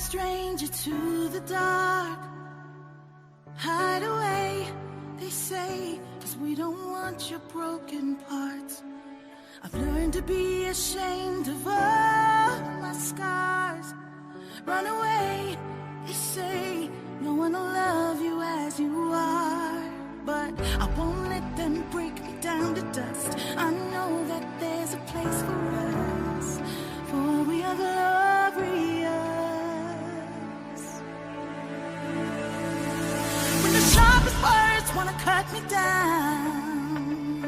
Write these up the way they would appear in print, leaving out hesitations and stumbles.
stranger to the dark. Hide away, they say, 'cause we don't want your broken parts. I've learned to be ashamed of all my scars. Run away, they say, no one will love you as you are. But I won't let them break me down to dust. I know that there's a place for us, for we are glorious. When the sharpest words wanna cut me down,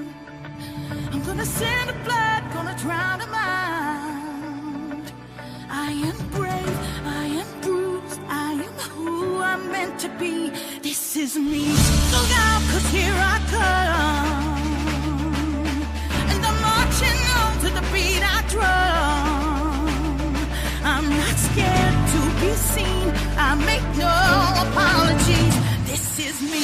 I'm gonna send the blood, gonna drown a mind. I am brave, I am bruised, I am who I'm meant to be. This is me. Look out, 'cause here I come, and I'm marching on to the beat I drum. I'm not scared to be seen, I make no apologies. This is me.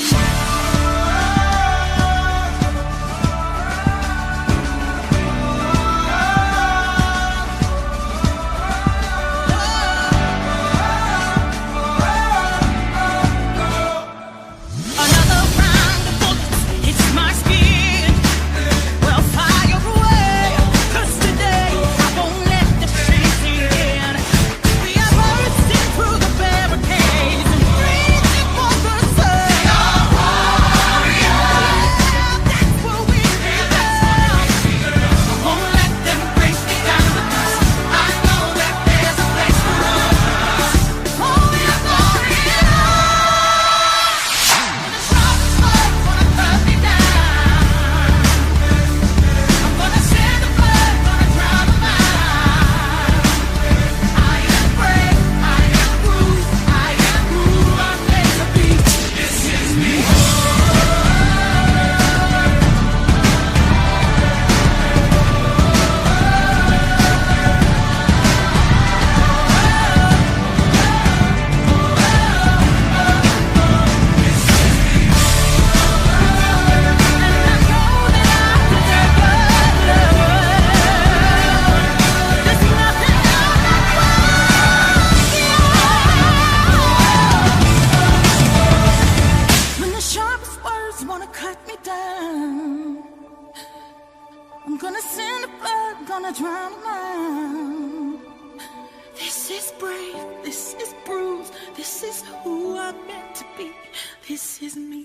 I'm gonna send the blood, gonna drown a mind. This is brave, this is bruised, this is who I'm meant to be. This is me.